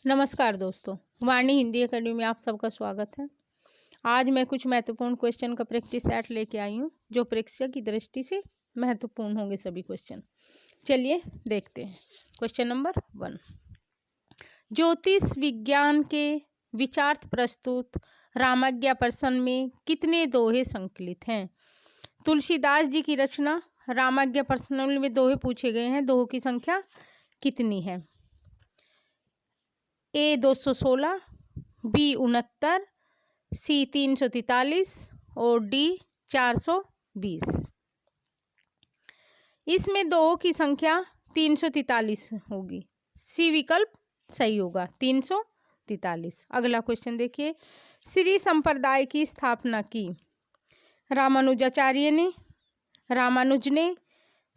नमस्कार दोस्तों, वाणी हिंदी एकेडमी में आप सबका स्वागत है। आज मैं कुछ महत्वपूर्ण क्वेश्चन का प्रैक्टिस सेट लेके आई हूँ जो परीक्षा की दृष्टि से महत्वपूर्ण होंगे सभी क्वेश्चन। चलिए देखते हैं। क्वेश्चन नंबर 1, ज्योतिष विज्ञान के विचार्थ प्रस्तुत रामाज्ञा प्रश्न में कितने दोहे संकलित हैं? तुलसीदास जी की रचना रामाज्ञा प्रश्न में दोहे पूछे गए हैं। दोहों की संख्या कितनी है? ए 216, बी 69, सी 343 और डी 420। इसमें दोहों की संख्या 343 होगी। सी विकल्प सही होगा, 343। अगला क्वेश्चन देखिए, श्री संप्रदाय की स्थापना की रामानुजाचार्य ने, रामानुज ने,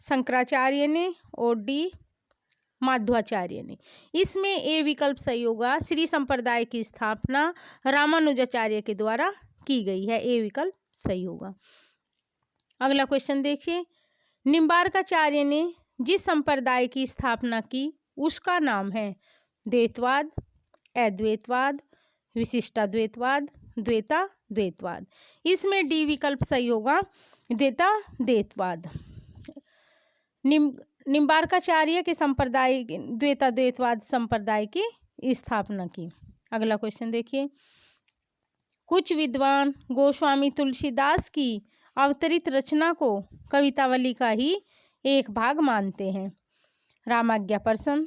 शंकराचार्य ने और डी माध्वाचार्य ने। इसमें ए विकल्प सही होगा। श्री संप्रदाय की स्थापना रामानुजाचार्य के द्वारा की गई है। ए विकल्प सही होगा। अगला क्वेश्चन देखिए, निम्बार्काचार्य ने जिस संप्रदाय की स्थापना की उसका नाम है द्वैतवाद, अद्वैतवाद, विशिष्टाद्वैतवाद, द्वैताद्वैतवाद। इसमें डी विकल्प सही होगा, द्वैताद्वैतवाद। निम्बार्काचार्य के संप्रदाय द्वैताद्वैतवाद संप्रदाय की स्थापना की। अगला क्वेश्चन देखिए, कुछ विद्वान गोस्वामी तुलसीदास की अवतरित रचना को कवितावली का ही एक भाग मानते हैं। रामाज्ञा प्रश्न,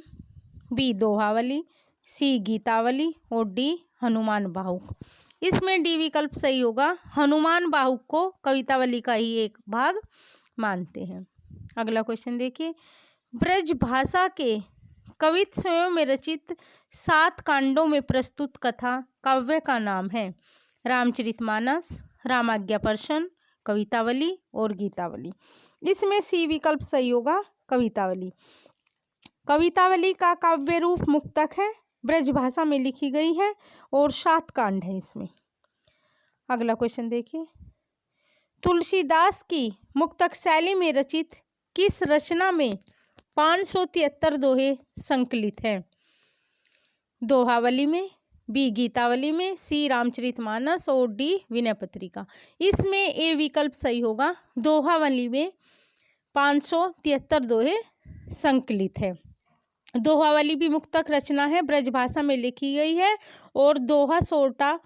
बी दोहावली, सी गीतावली और डी हनुमान बाहुक। इसमें डी विकल्प सही होगा, हनुमान बाहुक को कवितावली का ही एक भाग मानते हैं। अगला क्वेश्चन देखिए, ब्रज भाषा के कवित्व में रचित 7 कांडों में प्रस्तुत कथा काव्य का नाम है रामचरितमानस, रामाज्ञा प्रश्न, कवितावली और गीतावली। इसमें सी विकल्प सही होगा, कवितावली। कवितावली का काव्य रूप मुक्तक है, ब्रज भाषा में लिखी गई है और 7 कांड है इसमें। अगला क्वेश्चन देखिए, तुलसीदास की मुक्तक शैली में रचित किस रचना में 573 दोहे संकलित हैं? दोहावली में, बी गीतावली में, सी रामचरितमानस और डी विनय पत्रिका। इसमें ए विकल्प सही होगा, दोहावली में 573 दोहे संकलित है। दोहावली भी मुक्तक रचना है, ब्रजभाषा में लिखी गई है और दोहा सोरठा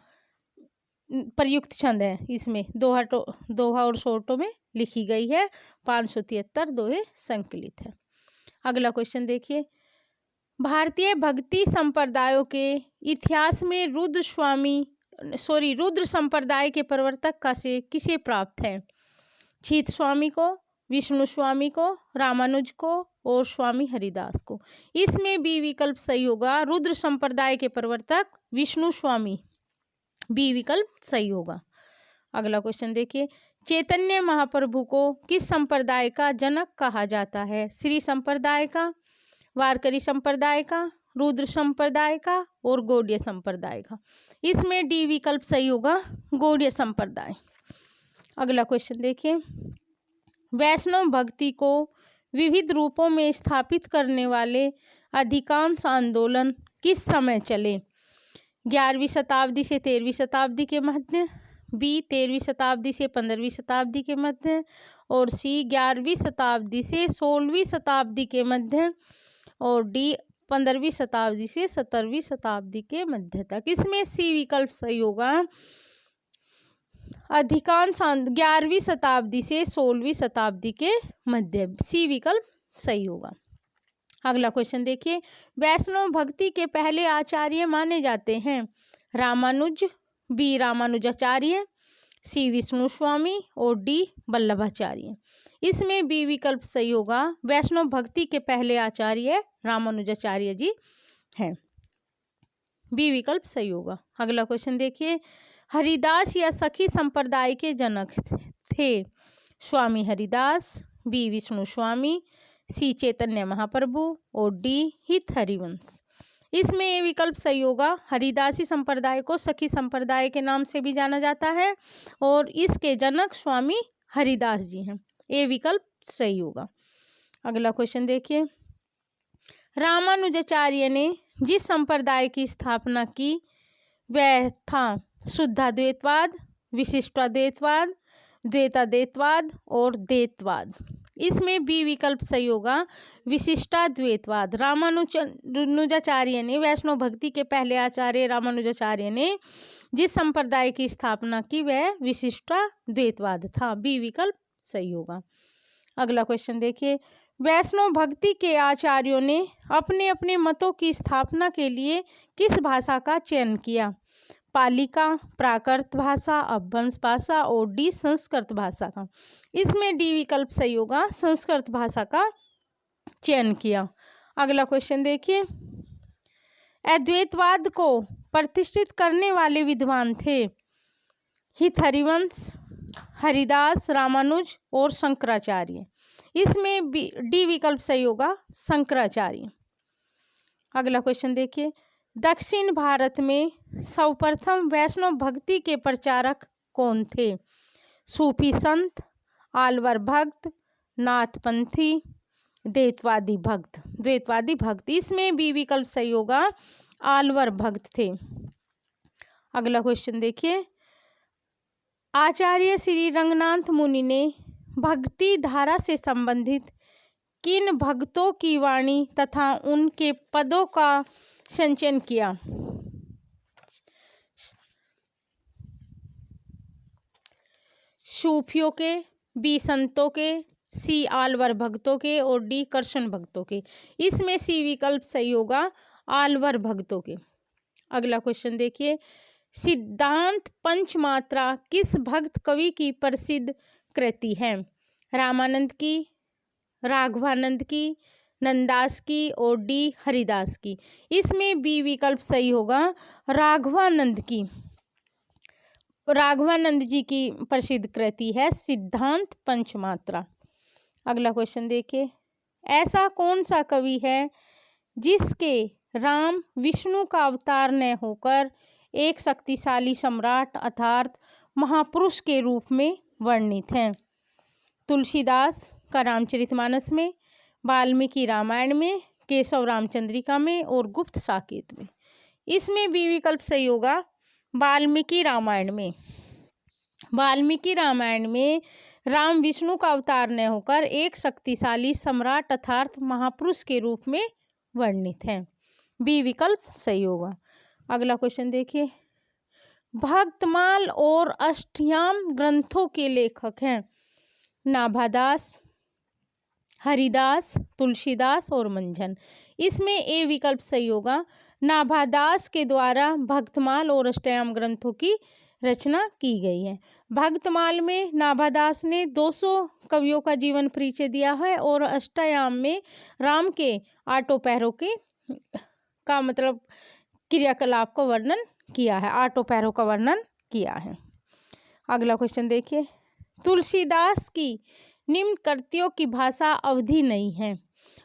प्रयुक्त छंद है। इसमें दोहा और सोरठों में लिखी गई है। 573 दोहे संकलित है। अगला क्वेश्चन देखिए, भारतीय भक्ति संप्रदायों के इतिहास में रुद्र संप्रदाय के प्रवर्तक का से किसे प्राप्त है? छीत स्वामी को, विष्णु स्वामी को, रामानुज को और स्वामी हरिदास को। इसमें बी विकल्प सही होगा, रुद्र संप्रदाय के प्रवर्तक विष्णु स्वामी, बी विकल्प सही होगा। अगला क्वेश्चन देखिए, चैतन्य महाप्रभु को किस संप्रदाय का जनक कहा जाता है? श्री संप्रदाय का, वारकरी संप्रदाय का, रुद्र संप्रदाय का और गौड़ीय संप्रदाय का। इसमें डी विकल्प सही होगा, गौड़ीय संप्रदाय। अगला क्वेश्चन देखिए, वैष्णव भक्ति को विविध रूपों में स्थापित करने वाले अधिकांश आंदोलन किस समय चले? 11वीं शताब्दी से 13वीं शताब्दी के मध्य, बी 13वीं शताब्दी से 15वीं शताब्दी के मध्य और सी 11वीं शताब्दी से 16वीं शताब्दी के मध्य और डी 15वीं शताब्दी से 17वीं शताब्दी के मध्य तक। इसमें सी विकल्प सही होगा, अधिकांश 11वीं शताब्दी से 16वीं शताब्दी के मध्य, सी विकल्प सही होगा। अगला क्वेश्चन देखिए, वैष्णव भक्ति के पहले आचार्य माने जाते हैं रामानुज, बी रामानुजाचार्य, सी विष्णु स्वामी और डी वल्लभाचार्य। इसमें बी विकल्प सही होगा, वैष्णव भक्ति के पहले आचार्य रामानुजाचार्य जी हैं, बी विकल्प सही होगा। अगला क्वेश्चन देखिए, हरिदास या सखी संप्रदाय के जनक थे स्वामी हरिदास, बी विष्णु स्वामी, सी चैतन्य महाप्रभु और डी हित हरिवंश। इसमें ये विकल्प सही होगा, हरिदासी संप्रदाय को सखी संप्रदाय के नाम से भी जाना जाता है और इसके जनक स्वामी हरिदास जी हैं। ये विकल्प सही होगा। अगला क्वेश्चन देखिए, रामानुजाचार्य ने जिस संप्रदाय की स्थापना की वह था शुद्धाद्वैतवाद, विशिष्टाद्वैतवाद, द्वैताद्वैतवाद और द्वैतवाद। इसमें बी विकल्प सही होगा विशिष्टाद्वैतवाद। रामानुजाचार्य ने, वैष्णव भक्ति के पहले आचार्य रामानुजाचार्य ने जिस संप्रदाय की स्थापना की वह विशिष्टाद्वैतवाद था। बी विकल्प सही होगा। अगला क्वेश्चन देखिए, वैष्णव भक्ति के आचार्यों ने अपने अपने मतों की स्थापना के लिए किस भाषा का चयन किया? पाली का, प्राकृत भाषा, अपभ्रंश भाषा और डी संस्कृत भाषा का। इसमें डी विकल्प सही होगा, संस्कृत भाषा का चयन किया। अगला क्वेश्चन देखिए, अद्वैतवाद को प्रतिष्ठित करने वाले विद्वान थे हरिवंश, हरिदास, रामानुज और शंकराचार्य। इसमें डी विकल्प सही होगा, शंकराचार्य। अगला क्वेश्चन देखिए, दक्षिण भारत में सर्वप्रथम वैष्णव भक्ति के प्रचारक कौन थे? सूफी संत, आलवर भक्त, नाथपंथी, द्वैतवादी भक्त। द्वैतवादी भक्त। इसमें बी विकल्प सही होगा, आलवर भक्त थे। अगला क्वेश्चन देखिए, आचार्य श्री रंगनाथ मुनि ने भक्ति धारा से संबंधित किन भक्तों की वाणी तथा उनके पदों का संचयन किया? सूफियों के, बी संतों के, सी आलवर भक्तों के और डी कृष्ण भक्तों के। इसमें सी विकल्प सही होगा, आलवर भक्तों के। अगला क्वेश्चन देखिए, सिद्धांत पंचमात्रा किस भक्त कवि की प्रसिद्ध कृति है? रामानंद की, राघवानंद की, नंदास की और डी हरिदास की। इसमें बी विकल्प सही होगा, राघवानंद की। राघवानंद जी की प्रसिद्ध कृति है सिद्धांत पंचमात्रा। अगला क्वेश्चन देखिए, ऐसा कौन सा कवि है जिसके राम विष्णु का अवतार न होकर एक शक्तिशाली सम्राट अर्थात महापुरुष के रूप में वर्णित हैं? तुलसीदास का रामचरितमानस में, वाल्मीकि रामायण में, केशव रामचंद्रिका में और गुप्त साकेत में। इसमें बी विकल्प सही होगा, वाल्मीकि रामायण में। वाल्मीकि रामायण में राम विष्णु का अवतार न होकर एक शक्तिशाली सम्राट अर्थात महापुरुष के रूप में वर्णित हैं। बी विकल्प सही होगा। अगला क्वेश्चन देखिए, भक्तमाल और अष्टयाम ग्रंथों के लेखक हैं नाभादास, हरिदास, तुलसीदास और मंझन। इसमें ए विकल्प सही होगा, नाभादास के द्वारा भक्तमाल और अष्टयाम ग्रंथों की रचना की गई है। भक्तमाल में नाभादास ने 200 कवियों का जीवन परिचय दिया है और अष्टयाम में राम के आठों पैरों के का मतलब क्रियाकलाप का वर्णन किया है, आठों पैरों का वर्णन किया है। अगला क्वेश्चन देखिए, तुलसीदास की निम्न कृतियों की भाषा अवधी नहीं है।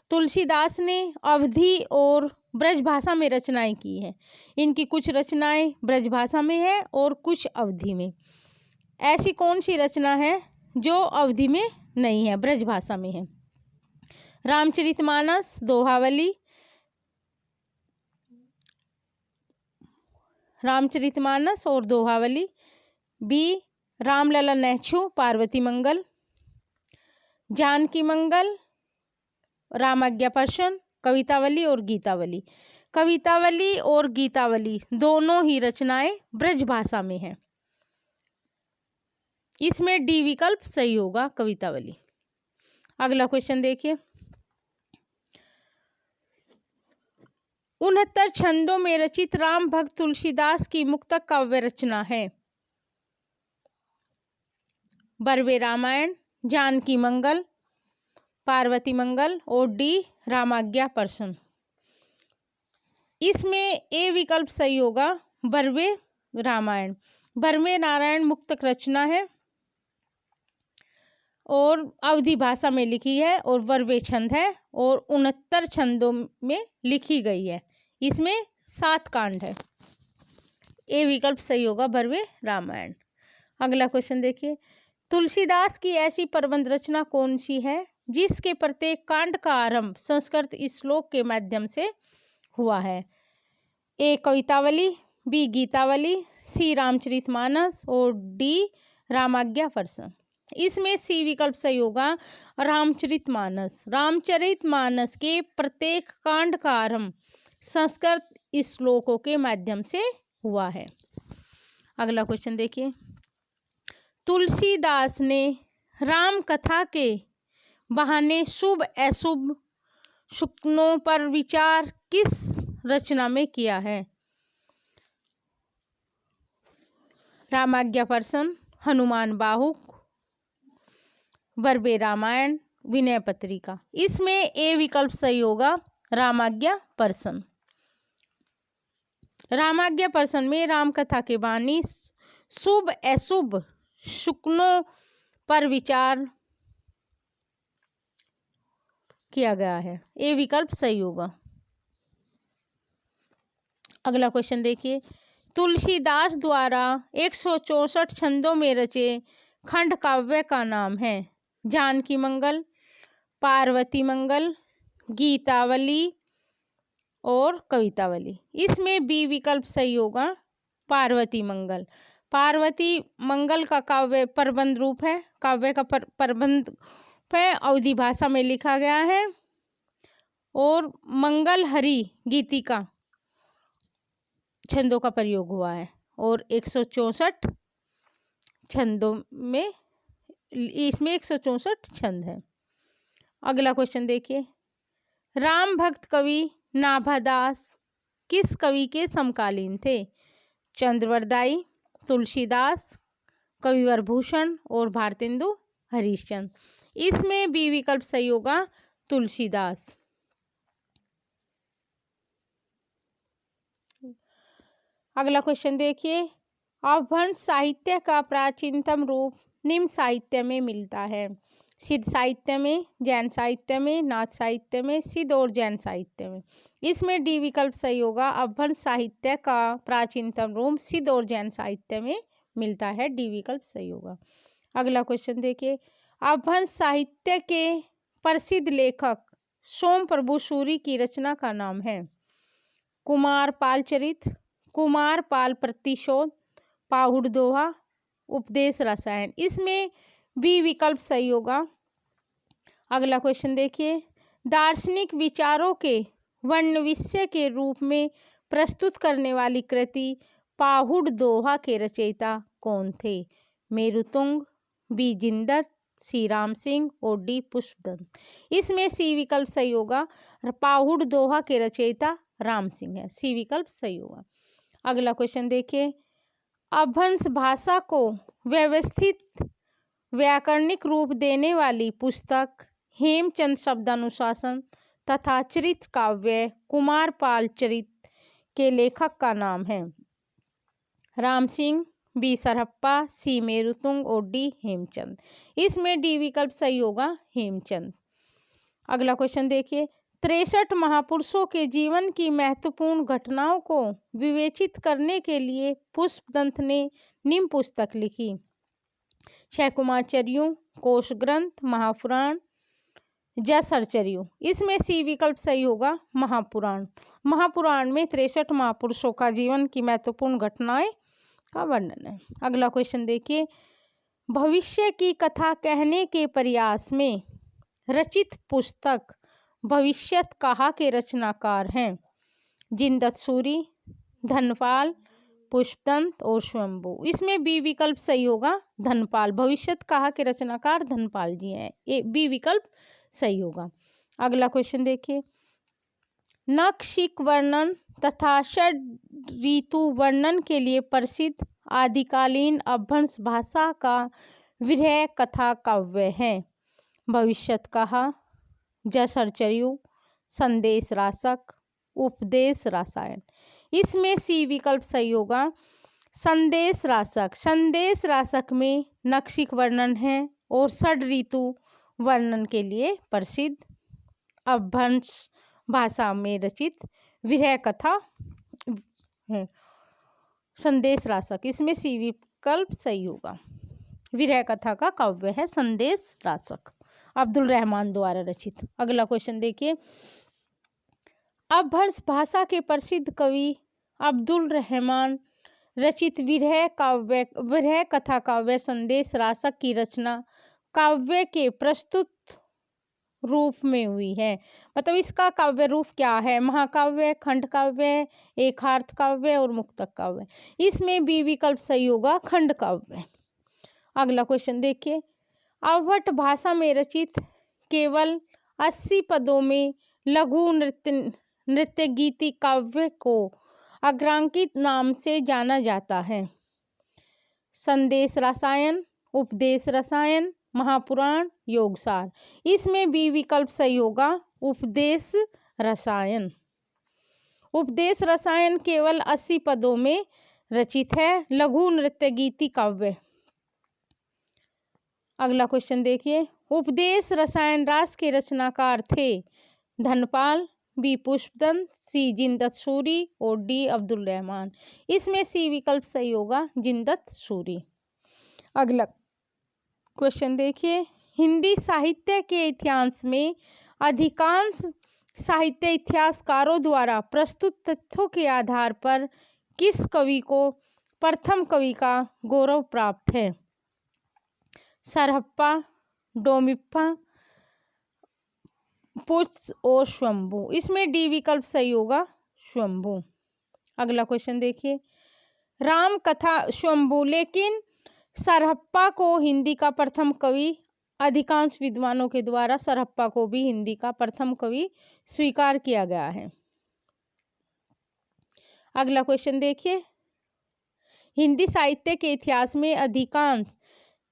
तुलसीदास ने अवधी और ब्रज भाषा में रचनाएं की हैं। इनकी कुछ रचनाएं ब्रज भाषा में है और कुछ अवधी में। ऐसी कौन सी रचना है जो अवधी में नहीं है, ब्रज भाषा में है? रामचरितमानस, दोहावली, रामचरितमानस और दोहावली। बी रामलला नेछु, पार्वती मंगल, जानकी मंगल, रामाज्ञापर्षण, कवितावली और गीतावली। कवितावली और गीतावली दोनों ही रचनाएं ब्रज भाषा में हैं। इसमें डी विकल्प सही होगा, कवितावली। अगला क्वेश्चन देखिए, 69 छंदों में रचित राम भक्त तुलसीदास की मुक्तक काव्य रचना है बरवे रामायण, जानकी मंगल, पार्वती मंगल और डी रामाज्ञापर्षण। इसमें ए विकल्प सही होगा, बरवे रामायण। बरवे नारायण मुक्तक रचना है और अवधी भाषा में लिखी है और बरवे छंद है और 69 छंदों में लिखी गई है। इसमें 7 कांड है। ए विकल्प सही होगा, बरवे रामायण। अगला क्वेश्चन देखिए, तुलसीदास की ऐसी प्रबंध रचना कौन सी है जिसके प्रत्येक कांड का आरंभ संस्कृत श्लोक के माध्यम से हुआ है? ए कवितावली, बी गीतावली, सी रामचरितमानस और डी रामाज्ञापर्सन। इसमें सी विकल्प सही होगा, रामचरितमानस। रामचरितमानस के प्रत्येक कांड का आरंभ संस्कृत श्लोकों के माध्यम से हुआ है। अगला क्वेश्चन देखिए, तुलसीदास ने राम कथा के बहाने शुभ अशुभ शुक्लों पर विचार किस रचना में किया है? रामाज्ञापर्सन, हनुमान बाहुक, बर्बे रामायण, विनय पत्रिका। इसमें ए विकल्प सही होगा, रामाज्ञापर्सन। रामाज्ञापर्सन में रामकथा के बहाने शुभ अशुभ शुक्लों पर विचार किया गया है। ए विकल्प सही होगा। अगला क्वेश्चन देखिए, तुलसीदास द्वारा 164 छंदों में रचे खंड काव्य का नाम है? जानकी मंगल, पार्वती मंगल, गीतावली और कवितावली। इसमें बी विकल्प सही होगा, पार्वती मंगल। पार्वती मंगल का काव्य प्रबंध रूप है, काव्य का प्रबंध है, अवधी भाषा में लिखा गया है। और मंगल हरि गीतिका छंदों का प्रयोग हुआ है और 164 छंदों में, इसमें 164 छंद है। अगला क्वेश्चन देखिए, राम भक्त कवि नाभादास किस कवि के समकालीन थे? चंद्रवरदाई, तुलसीदास, कविवर भूषण और भारतेंदु हरिश्चंद्र। इसमें बी विकल्प सही होगा, तुलसीदास। अगला क्वेश्चन देखिए, अपभ्रंश साहित्य का प्राचीनतम रूप निम्न साहित्य में मिलता है? सिद्ध साहित्य में, जैन साहित्य में, नाथ साहित्य में, सिद्ध और जैन साहित्य में। इसमें डी विकल्प सही होगा, अपभ्रंश साहित्य का प्राचीनतम रूप सिद्ध और जैन साहित्य में मिलता है। डी विकल्प सही होगा। अगला क्वेश्चन देखिए, अपभ्रंश साहित्य के प्रसिद्ध लेखक सोम प्रभु सूरी की रचना का नाम है? कुमार पाल चरित, कुमार पाल प्रतिशोध, पाहुड़ दोहा, उपदेश रसायन। इसमें बी विकल्प सही होगा। अगला क्वेश्चन देखिए, दार्शनिक विचारों के वर्णविषय के रूप में प्रस्तुत करने वाली कृति पाहुड़ दोहा के रचयिता कौन थे? मेरुतुंग, बी जिंदत, सी राम सिंह और डी पुष्पदंत। इसमें सी विकल्प सही होगा, पाहुड़ दोहा के रचयिता राम सिंह है। सी विकल्प सही होगा। अगला क्वेश्चन देखिए, अपभ्रंश भाषा को व्यवस्थित व्याकरणिक रूप देने वाली पुस्तक हेमचंद शब्दानुशासन तथा चरित काव्य कुमार पाल चरित के लेखक का नाम है? राम सिंह, बी सरहप्पा, सी मेरुतुंग और डी हेमचंद। इसमें डी विकल्प सही होगा, हेमचंद। अगला क्वेश्चन देखिए, 63 महापुरुषों के जीवन की महत्वपूर्ण घटनाओं को विवेचित करने के लिए पुष्पदंत ने निम्न पुस्तक लिखी? छकुमारचर्यु, कोश ग्रंथ, महापुराण, जसरचर्यु। इसमें सी विकल्प सही होगा, महापुराण। महापुराण में 63 महापुरुषों का जीवन की महत्वपूर्ण घटनाएं का वर्णन है। अगला क्वेश्चन देखिए, भविष्य की कथा कहने के प्रयास में रचित पुस्तक भविष्यत कहा के रचनाकार हैं? जिंदत सूरी, धनपाल, पुष्पदंत और स्वयंभू। इसमें बी विकल्प सही होगा, धनपाल। भविष्यत कहा के रचनाकार धनपाल जी हैं। ए बी विकल्प सही होगा। अगला क्वेश्चन देखिए, नखशिख वर्णन तथा षड ऋतु वर्णन के लिए प्रसिद्ध आदिकालीन अपभ्रंश भाषा का विरह कथा काव्य है? भविष्यत कहा, जसरचर्यु, संदेश रासक, उपदेश रसायन। इसमें सी विकल्प सही होगा, संदेश रासक। संदेश रासक में नखशिख वर्णन है और षड ऋतु वर्णन के लिए प्रसिद्ध अपभ्रंश भाषा में रचित विरह कथा है, संदेश रासक। इसमें सी विकल्प सही होगा। विरह कथा का काव्य है संदेश रासक, अब्दुल रहमान द्वारा रचित। अगला क्वेश्चन देखिए, अपभ्रंश भाषा के प्रसिद्ध कवि अब्दुल रहमान रचित विरह कथा काव्य संदेश रासक की रचना काव्य के प्रस्तुत रूप में हुई है। मतलब इसका काव्य रूप क्या है? महाकाव्य, खंड काव्य, एकार्थ काव्य और मुक्तक काव्य। इसमें बी विकल्प सही होगा, खंड काव्य। अगला क्वेश्चन देखिए, अवहट भाषा में रचित केवल 80 पदों में लघु नृत्य गीति काव्य को अग्रांकित नाम से जाना जाता है? संदेश रसायन, उपदेश रसायन, महापुराण, योगसार। इसमें बी विकल्प सही होगा, उपदेश रसायन। उपदेश रसायन केवल 80 पदों में रचित है, लघु नृत्य गीति काव्य। अगला क्वेश्चन देखिए, उपदेश रसायन रास के रचनाकार थे? धनपाल, बी पुष्पदंत, सी जिंदत सूरी और डी अब्दुल रहमान। इसमें सी विकल्प सही होगा, जिंदत सूरी। अगला क्वेश्चन देखिए, हिंदी साहित्य के इतिहास में अधिकांश साहित्य इतिहासकारों द्वारा प्रस्तुत तथ्यों के आधार पर किस कवि को प्रथम कवि का गौरव प्राप्त है? सरहप्पा, डोमिप्पा, पुष्प और शंभु। इसमें डी विकल्प सही होगा, शंभु। अगला क्वेश्चन देखिए, राम कथा शंभु, लेकिन सरहप्पा को हिंदी का प्रथम कवि, अधिकांश विद्वानों के द्वारा सरहप्पा को भी हिंदी का प्रथम कवि स्वीकार किया गया है। अगला क्वेश्चन देखिए, हिंदी साहित्य के इतिहास में अधिकांश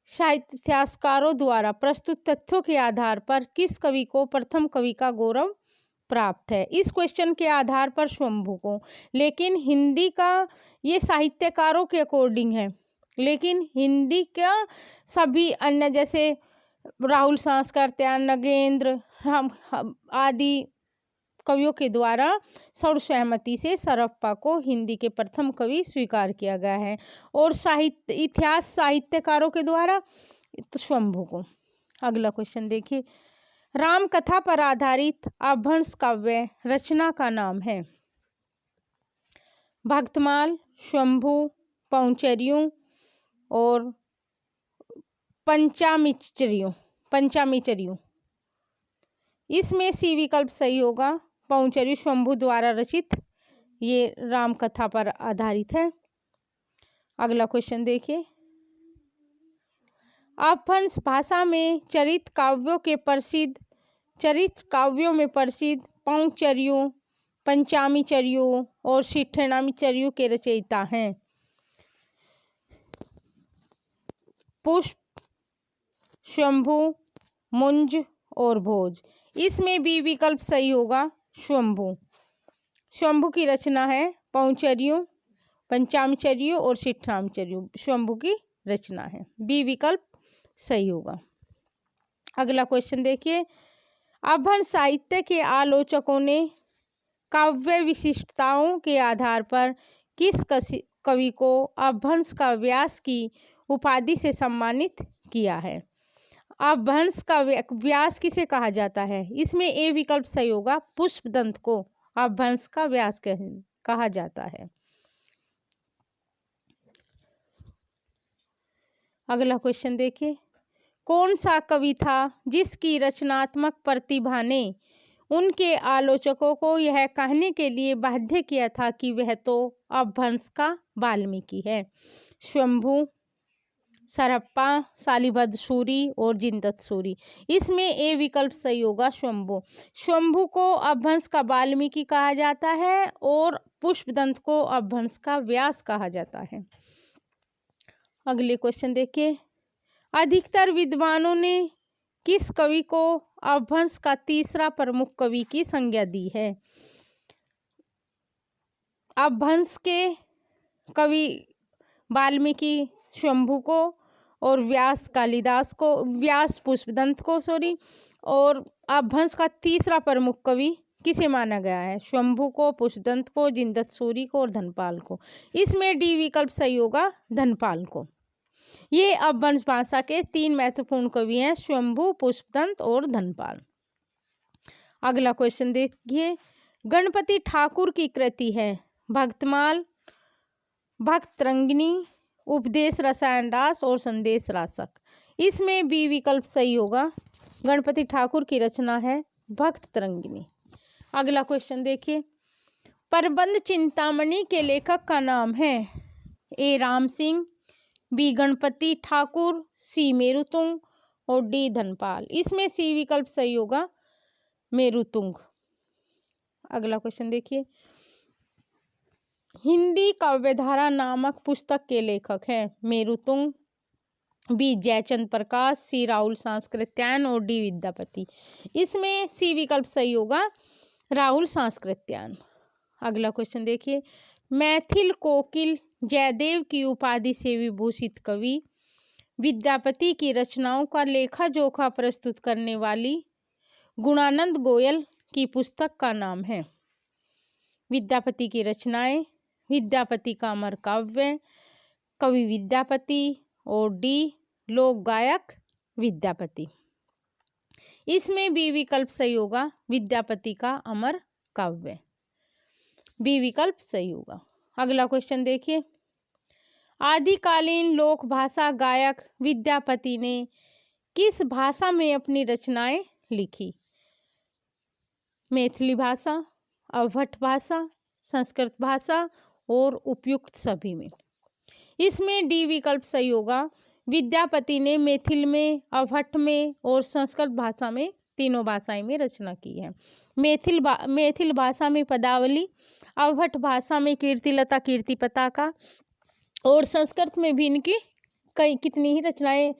साहित्य इतिहासकारों द्वारा प्रस्तुत तथ्यों के आधार पर किस कवि को प्रथम कवि का गौरव प्राप्त है? इस क्वेश्चन के आधार पर शंभु को, लेकिन हिंदी का ये साहित्यकारों के अकॉर्डिंग है, लेकिन हिंदी का सभी अन्य जैसे राहुल सांस्कृत्या, नगेंद्र आदि कवियों के द्वारा सर्वसहमति से सरहप्पा को हिंदी के प्रथम कवि स्वीकार किया गया है, और साहित्यकारों के द्वारा तो शंभु को। अगला क्वेश्चन देखिए, राम कथा पर आधारित अपभ्रंश काव्य रचना का नाम है? भक्तमाल, शंभु, पौंचर्यों और पंचामिचर्यों। इसमें सी विकल्प सही होगा, पौंचर्यों शंभु द्वारा रचित ये राम कथा पर आधारित है। अगला क्वेश्चन देखिए, अपभ्रंश भाषा में चरित काव्यों में प्रसिद्ध पौंचर्यों, पंचामिचर्यों और शिठ्ठनामिचर्यों के रचयिता हैं? पुष्प, शंभु, मुंज और भोज। इसमें बी विकल्प सही होगा, शंभु। शंभु की रचना है पौंचर्यों, पंचामिचर्यों और शिठ्ठनामिचर्यों, शंभु की रचना है, बी विकल्प सही होगा। अगला क्वेश्चन देखिए, अपभ्रंश साहित्य के आलोचकों ने काव्य विशिष्टताओं के आधार पर किस कवि को अपभ्रंश का व्यास की उपाधि से सम्मानित किया है? अपभ्रंश का व्यास किसे कहा जाता है? इसमें ए विकल्प सही होगा, पुष्पदंत को अपभ्रंश का व्यास कहा जाता है। अगला क्वेश्चन देखिए, कौन सा कवि था जिसकी रचनात्मक प्रतिभा ने उनके आलोचकों को यह कहने के लिए बाध्य किया था कि वह तो अपभ्रंश का वाल्मीकि है? शंभु, सरहप्पा, शालिभद्र सूरी और जिंदत सूरी। इसमें ए विकल्प सही होगा, शंभु। शंभु को अपभ्रंश का वाल्मीकि कहा जाता है और पुष्पदंत को अपभ्रंश का व्यास कहा जाता है। अगले क्वेश्चन देखिए, अधिकतर विद्वानों ने किस कवि को अपभ्रंश का तीसरा प्रमुख कवि की संज्ञा दी है? अपभ्रंश के कवि वाल्मीकि शंभु को और व्यास कालिदास को, व्यास पुष्पदंत को और अपभ्रंश का तीसरा प्रमुख कवि किसे माना गया है? शंभु को, पुष्पदंत को, जिंदत सूरी को और धनपाल को। इसमें डी विकल्प सही होगा, धनपाल को। ये अपभ्रंश भाषा के 3 महत्वपूर्ण कवि हैं, शंभु, पुष्पदंत और धनपाल। अगला क्वेश्चन देखिए, गणपति ठाकुर की कृति है भक्तमाल, भक्तरंगिनी, उपदेश रसायन रास और संदेश रासक। इसमें बी विकल्प सही होगा। गणपति ठाकुर की रचना है भक्तरंगिनी। अगला क्वेश्चन देखिए, प्रबंध चिंतामणि के लेखक का नाम है? ए राम सिंह, बी गणपति ठाकुर, सी मेरुतुंग और डी धनपाल। इसमें सी विकल्प सही होगा, मेरुतुंग। अगला क्वेश्चन देखिए, हिंदी काव्यधारा नामक पुस्तक के लेखक हैं? मेरुतुंग, बी जयचंद प्रकाश, सी राहुल सांस्कृत्यायन और डी विद्यापति। इसमें सी विकल्प सही होगा, राहुल सांस्कृत्यायन। अगला क्वेश्चन देखिए, मैथिल कोकिल जयदेव की उपाधि से विभूषित कवि विद्यापति की रचनाओं का लेखा जोखा प्रस्तुत करने वाली गुणानंद गोयल की पुस्तक का नाम है? विद्यापति की रचनाएं, विद्यापति का अमर काव्य, कवि विद्यापति और डी लोक गायक विद्यापति। इसमें बी विकल्प सही होगा, विद्यापति का अमर काव्य। बी विकल्प सही होगा। अगला क्वेश्चन देखिए, आदिकालीन लोक भाषा गायक विद्यापति ने किस भाषा में अपनी रचनाएं लिखी? मैथिली भाषा, अवहट भाषा, संस्कृत भाषा और उपयुक्त सभी में। इसमें डी विकल्प सही होगा, विद्यापति ने मैथिल में, अवहट में और संस्कृत भाषा में, तीनों भाषाएं में रचना की है। मैथिल भाषा में पदावली, अवहट भाषा में कीर्तिलता कीर्ति पताका और संस्कृत में भी इनकी कितनी ही रचनाएं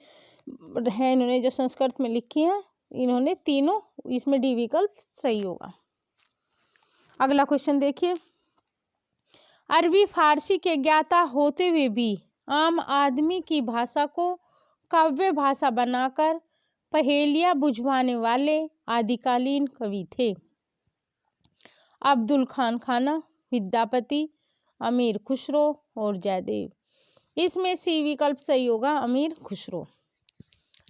हैं इन्होंने जो संस्कृत में लिखी हैं, इन्होंने तीनों। इसमें डी विकल्प सही होगा। अगला क्वेश्चन देखिए, अरबी फारसी के ज्ञाता होते हुए भी आम आदमी की भाषा को काव्य भाषा बनाकर पहेलियां बुझवाने वाले आदिकालीन कवि थे? अब्दुल खान खाना, विद्यापति, अमीर खुसरो और जयदेव। इसमें सी विकल्प सही होगा, अमीर खुसरो।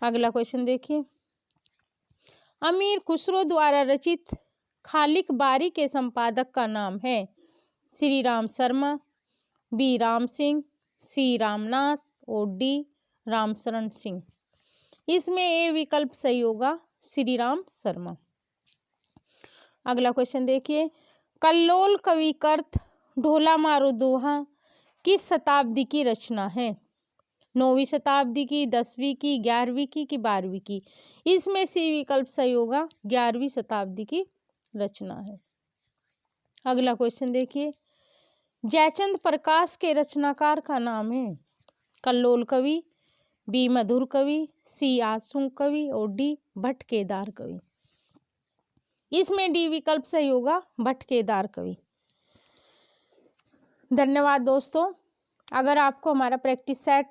अगला क्वेश्चन देखिए, अमीर खुसरो द्वारा रचित खालिक बारी के संपादक का नाम है? श्री राम शर्मा, बी राम सिंह, सी रामनाथ और डी रामशरण सिंह। इसमें ए विकल्प सही होगा, श्री राम शर्मा। अगला क्वेश्चन देखिए, कल्लोल कविकृत ढोला मारो दोहा किस शताब्दी की रचना है? 9वीं शताब्दी की, 10वीं की, 11वीं की कि 12वीं की? इसमें सी विकल्प सही होगा, 11वीं शताब्दी की रचना है। अगला क्वेश्चन देखिए, जयचंद प्रकाश के रचनाकार का नाम है? कल्लोल कवि, बी मधुर कवि, सी आशुंग कवि और डी भट्ट केदार कवि। इसमें डी विकल्प सही होगा, भट्ट केदार कवि। धन्यवाद दोस्तों। अगर आपको हमारा प्रैक्टिस सेट